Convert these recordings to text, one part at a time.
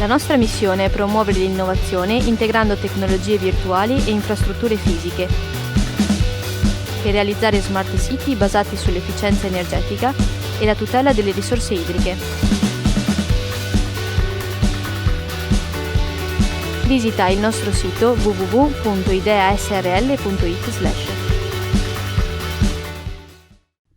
La nostra missione è promuovere l'innovazione integrando tecnologie virtuali e infrastrutture fisiche per realizzare smart city basati sull'efficienza energetica e la tutela delle risorse idriche. Visita il nostro sito www.ideasrl.it/.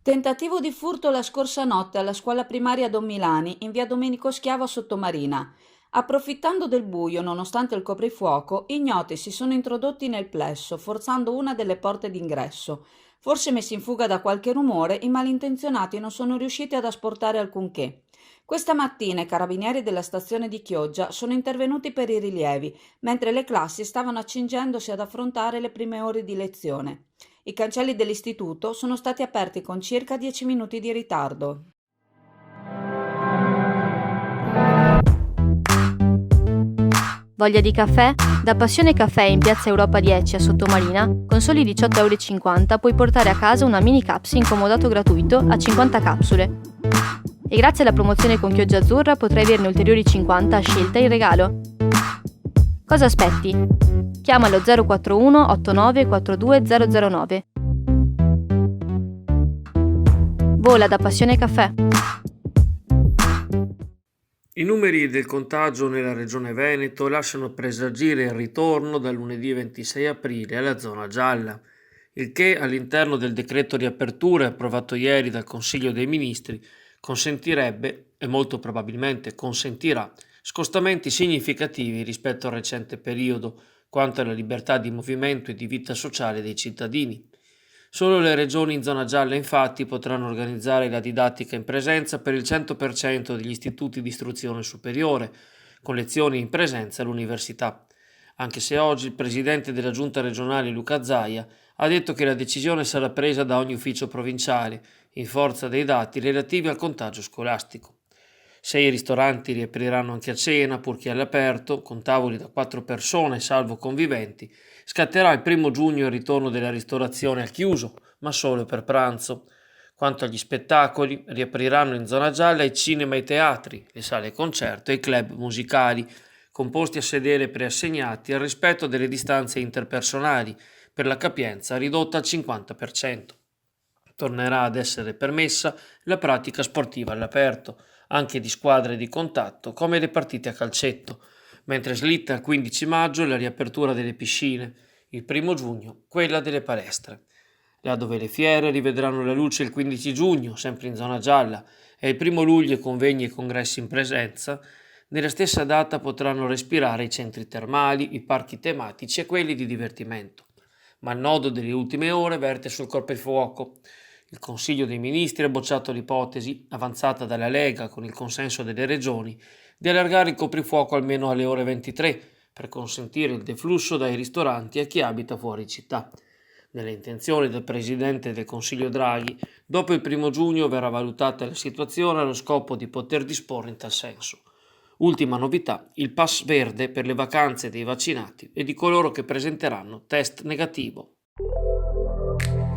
Tentativo di furto la scorsa notte alla scuola primaria Don Milani in via Domenico Schiavo a Sottomarina. Approfittando del buio, nonostante il coprifuoco, ignoti si sono introdotti nel plesso, forzando una delle porte d'ingresso. Forse messi in fuga da qualche rumore, i malintenzionati non sono riusciti ad asportare alcunché. Questa mattina i carabinieri della stazione di Chioggia sono intervenuti per i rilievi, mentre le classi stavano accingendosi ad affrontare le prime ore di lezione. I cancelli dell'istituto sono stati aperti con circa 10 minuti di ritardo. Voglia di caffè? Da Passione Caffè in piazza Europa 10 a Sottomarina, con soli 18,50 € puoi portare a casa una mini caps in comodato gratuito a 50 capsule. E grazie alla promozione con Chioggia Azzurra potrai averne ulteriori 50 a scelta in regalo. Cosa aspetti? Chiama allo 041 89 42 009. Vola da Passione Caffè. I numeri del contagio nella regione Veneto lasciano presagire il ritorno dal lunedì 26 aprile alla zona gialla, il che all'interno del decreto riaperture approvato ieri dal Consiglio dei Ministri consentirebbe, e molto probabilmente consentirà, scostamenti significativi rispetto al recente periodo quanto alla libertà di movimento e di vita sociale dei cittadini. Solo le regioni in zona gialla infatti potranno organizzare la didattica in presenza per il 100% degli istituti di istruzione superiore, con lezioni in presenza all'università, anche se oggi il presidente della giunta regionale Luca Zaia ha detto che la decisione sarà presa da ogni ufficio provinciale, in forza dei dati relativi al contagio scolastico. 6 ristoranti riapriranno anche a cena, purché all'aperto, con tavoli da 4 persone, salvo conviventi. Scatterà il 1° giugno il ritorno della ristorazione al chiuso, ma solo per pranzo. Quanto agli spettacoli, riapriranno in zona gialla i cinema e i teatri, le sale concerto e i club musicali, composti a sedere preassegnati al rispetto delle distanze interpersonali, per la capienza ridotta al 50%. Tornerà ad essere permessa la pratica sportiva all'aperto, anche di squadre di contatto come le partite a calcetto, mentre slitta al 15 maggio la riapertura delle piscine, il 1° giugno quella delle palestre. Là dove le fiere rivedranno la luce il 15 giugno, sempre in zona gialla, e il 1° luglio convegni e congressi in presenza, nella stessa data potranno respirare i centri termali, i parchi tematici e quelli di divertimento. Ma il nodo delle ultime ore verte sul coprifuoco. Il Consiglio dei Ministri ha bocciato l'ipotesi, avanzata dalla Lega con il consenso delle regioni, di allargare il coprifuoco almeno alle ore 23 per consentire il deflusso dai ristoranti a chi abita fuori città. Nelle intenzioni del Presidente del Consiglio Draghi, dopo il 1° giugno verrà valutata la situazione allo scopo di poter disporre in tal senso. Ultima novità, il pass verde per le vacanze dei vaccinati e di coloro che presenteranno test negativo.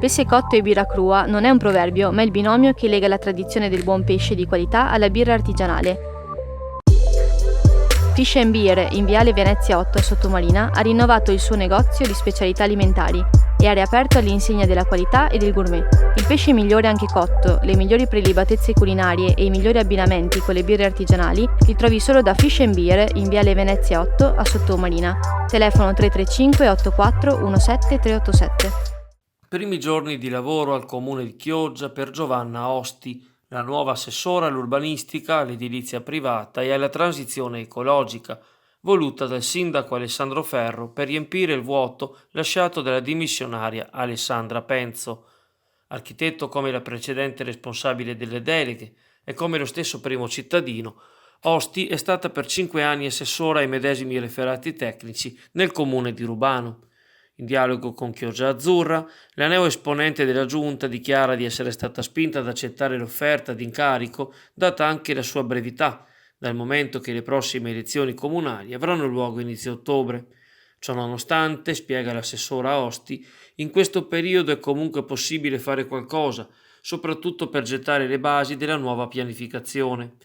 Pesce cotto e birra crua non è un proverbio, ma il binomio che lega la tradizione del buon pesce di qualità alla birra artigianale. Fish and Beer, in Viale Venezia 8 a Sottomarina, ha rinnovato il suo negozio di specialità alimentari e ha riaperto all'insegna della qualità e del gourmet. Il pesce migliore anche cotto, le migliori prelibatezze culinarie e i migliori abbinamenti con le birre artigianali li trovi solo da Fish and Beer in Viale Venezia 8 a Sottomarina. Telefono 335 84 17 387. Primi giorni di lavoro al comune di Chioggia per Giovanna Osti, la nuova assessora all'urbanistica, all'edilizia privata e alla transizione ecologica, voluta dal sindaco Alessandro Ferro per riempire il vuoto lasciato dalla dimissionaria Alessandra Penzo. Architetto come la precedente responsabile delle deleghe e come lo stesso primo cittadino, Osti è stata per 5 anni assessora ai medesimi referati tecnici nel comune di Rubano. In dialogo con Chioggia Azzurra, la neo-esponente della giunta dichiara di essere stata spinta ad accettare l'offerta d'incarico data anche la sua brevità, dal momento che le prossime elezioni comunali avranno luogo inizio ottobre. Ciò nonostante, spiega l'assessora Osti, in questo periodo è comunque possibile fare qualcosa, soprattutto per gettare le basi della nuova pianificazione.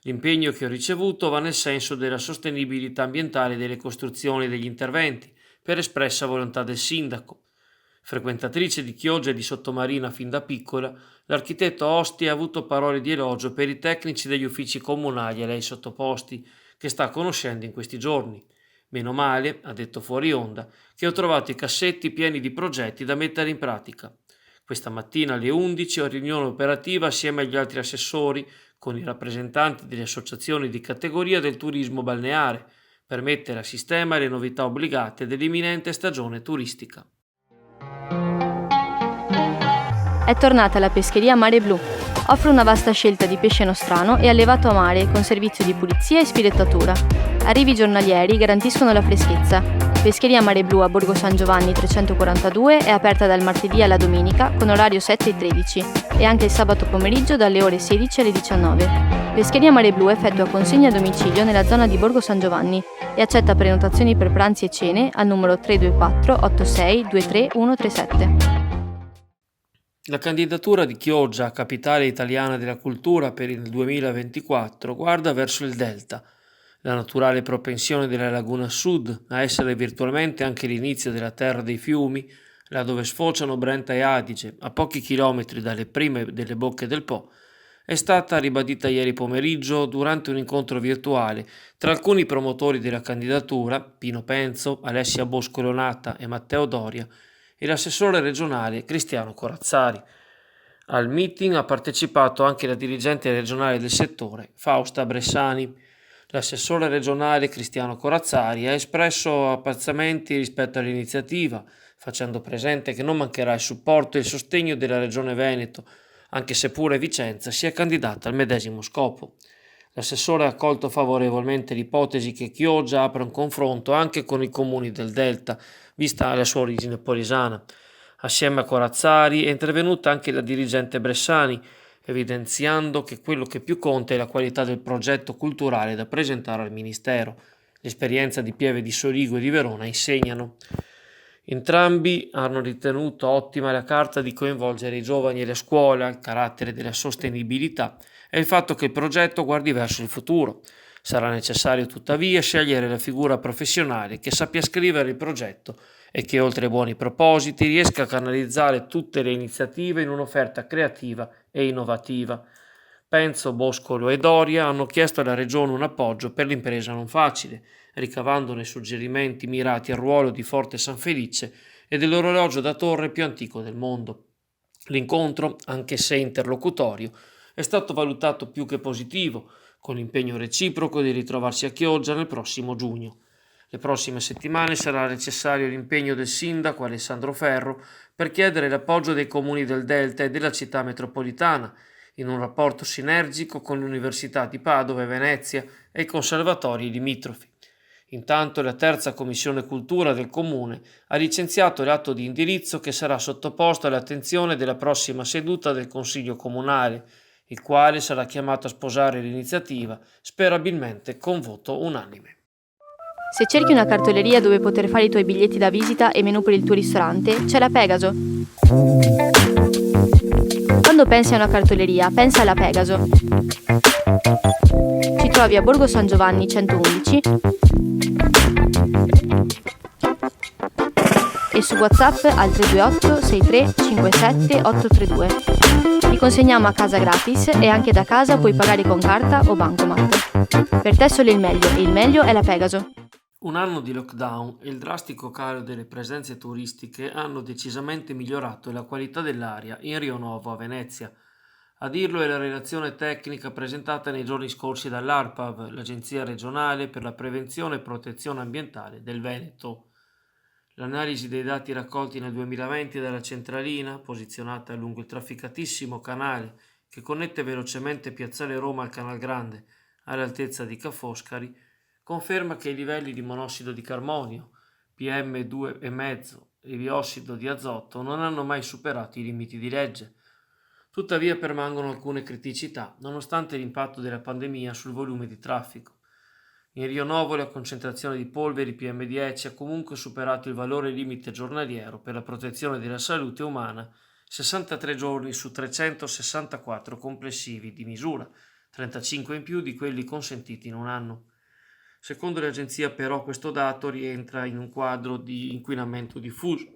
L'impegno che ho ricevuto va nel senso della sostenibilità ambientale delle costruzioni e degli interventi, per espressa volontà del sindaco. Frequentatrice di Chioggia e di Sottomarina fin da piccola, l'architetto Osti ha avuto parole di elogio per i tecnici degli uffici comunali a lei sottoposti, che sta conoscendo in questi giorni. Meno male, ha detto fuori onda, che ho trovato i cassetti pieni di progetti da mettere in pratica. Questa mattina alle 11 ho riunione operativa assieme agli altri assessori con i rappresentanti delle associazioni di categoria del turismo balneare per mettere a sistema le novità obbligate dell'imminente stagione turistica. È tornata la pescheria Mare Blu. Offre una vasta scelta di pesce nostrano e allevato a mare con servizio di pulizia e spilettatura. Arrivi giornalieri garantiscono la freschezza. Pescheria Mare Blu a Borgo San Giovanni 342 è aperta dal martedì alla domenica con orario 7 e 13 e anche il sabato pomeriggio dalle ore 16 alle 19. Pescheria Mare Blu effettua consegne a domicilio nella zona di Borgo San Giovanni e accetta prenotazioni per pranzi e cene al numero 324 86 23 137. La candidatura di Chioggia a capitale italiana della cultura per il 2024 guarda verso il Delta, la naturale propensione della Laguna Sud a essere virtualmente anche l'inizio della terra dei fiumi, là dove sfociano Brenta e Adige, a pochi chilometri dalle prime delle bocche del Po, è stata ribadita ieri pomeriggio durante un incontro virtuale tra alcuni promotori della candidatura, Pino Penzo, Alessia Bosco-Lonata e Matteo Doria, e l'assessore regionale Cristiano Corazzari. Al meeting ha partecipato anche la dirigente regionale del settore, Fausta Bressani. L'assessore regionale Cristiano Corazzari ha espresso apprezzamenti rispetto all'iniziativa, facendo presente che non mancherà il supporto e il sostegno della Regione Veneto, anche se pure Vicenza si è candidata al medesimo scopo. L'assessore ha accolto favorevolmente l'ipotesi che Chioggia apra un confronto anche con i comuni del Delta, vista la sua origine polisana. Assieme a Corazzari è intervenuta anche la dirigente Bressani, evidenziando che quello che più conta è la qualità del progetto culturale da presentare al Ministero. L'esperienza di Pieve di Soligo e di Verona insegnano. Entrambi hanno ritenuto ottima la carta di coinvolgere i giovani e la scuola, il carattere della sostenibilità e il fatto che il progetto guardi verso il futuro. Sarà necessario tuttavia scegliere la figura professionale che sappia scrivere il progetto e che oltre ai buoni propositi riesca a canalizzare tutte le iniziative in un'offerta creativa e innovativa. Penzo, Boscolo e Doria hanno chiesto alla Regione un appoggio per l'impresa non facile, ricavandone suggerimenti mirati al ruolo di Forte San Felice e dell'orologio da torre più antico del mondo. L'incontro, anche se interlocutorio, è stato valutato più che positivo, con l'impegno reciproco di ritrovarsi a Chioggia nel prossimo giugno. Le prossime settimane sarà necessario l'impegno del sindaco Alessandro Ferro per chiedere l'appoggio dei comuni del Delta e della città metropolitana, in un rapporto sinergico con l'Università di Padova e Venezia e i conservatori limitrofi. Intanto la terza commissione cultura del comune ha licenziato l'atto di indirizzo che sarà sottoposto all'attenzione della prossima seduta del Consiglio comunale, il quale sarà chiamato a sposare l'iniziativa, sperabilmente con voto unanime. Se cerchi una cartoleria dove poter fare i tuoi biglietti da visita e menù per il tuo ristorante, c'è la Pegaso. Quando pensi a una cartoleria, pensa alla Pegaso. Ci trovi a Borgo San Giovanni 111 e su WhatsApp al 328 63 57 832. Ti consegniamo a casa gratis e anche da casa puoi pagare con carta o bancomat. Per te solo il meglio e il meglio è la Pegaso. Un anno di lockdown e il drastico calo delle presenze turistiche hanno decisamente migliorato la qualità dell'aria in Rio Novo a Venezia. A dirlo è la relazione tecnica presentata nei giorni scorsi dall'ARPAV, l'Agenzia regionale per la prevenzione e protezione ambientale del Veneto. L'analisi dei dati raccolti nel 2020 dalla centralina, posizionata lungo il trafficatissimo canale che connette velocemente Piazzale Roma al Canal Grande all'altezza di Ca' Foscari, conferma che i livelli di monossido di carbonio, PM2,5 e biossido di azoto non hanno mai superato i limiti di legge. Tuttavia permangono alcune criticità, nonostante l'impatto della pandemia sul volume di traffico. In Rio Novo la concentrazione di polveri PM10 ha comunque superato il valore limite giornaliero per la protezione della salute umana 63 giorni su 364 complessivi di misura, 35 in più di quelli consentiti in un anno. Secondo l'agenzia però questo dato rientra in un quadro di inquinamento diffuso.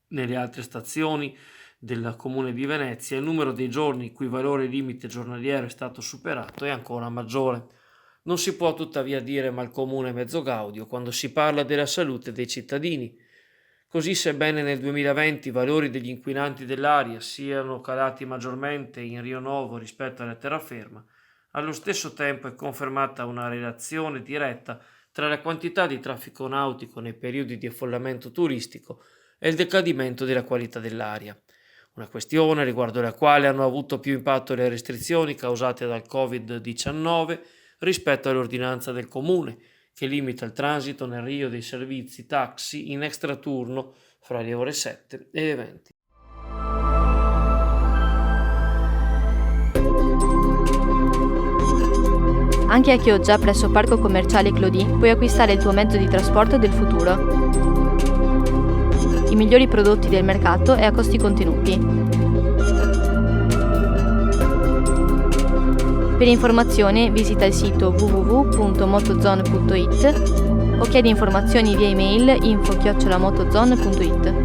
Nelle altre stazioni del Comune di Venezia il numero dei giorni in cui il valore limite giornaliero è stato superato è ancora maggiore. Non si può tuttavia dire mal comune mezzo gaudio quando si parla della salute dei cittadini. Così, sebbene nel 2020 i valori degli inquinanti dell'aria siano calati maggiormente in Rio Novo rispetto alla terraferma, allo stesso tempo è confermata una relazione diretta tra la quantità di traffico nautico nei periodi di affollamento turistico e il decadimento della qualità dell'aria. Una questione riguardo alla quale hanno avuto più impatto le restrizioni causate dal Covid-19 rispetto all'ordinanza del Comune, che limita il transito nel Rio dei servizi taxi in extraturno fra le ore 7 e le 20. Anche a Chioggia, presso Parco Commerciale Clodì, puoi acquistare il tuo mezzo di trasporto del futuro. I migliori prodotti del mercato e a costi contenuti. Per informazioni visita il sito www.motozone.it o chiedi informazioni via email info@motozone.it.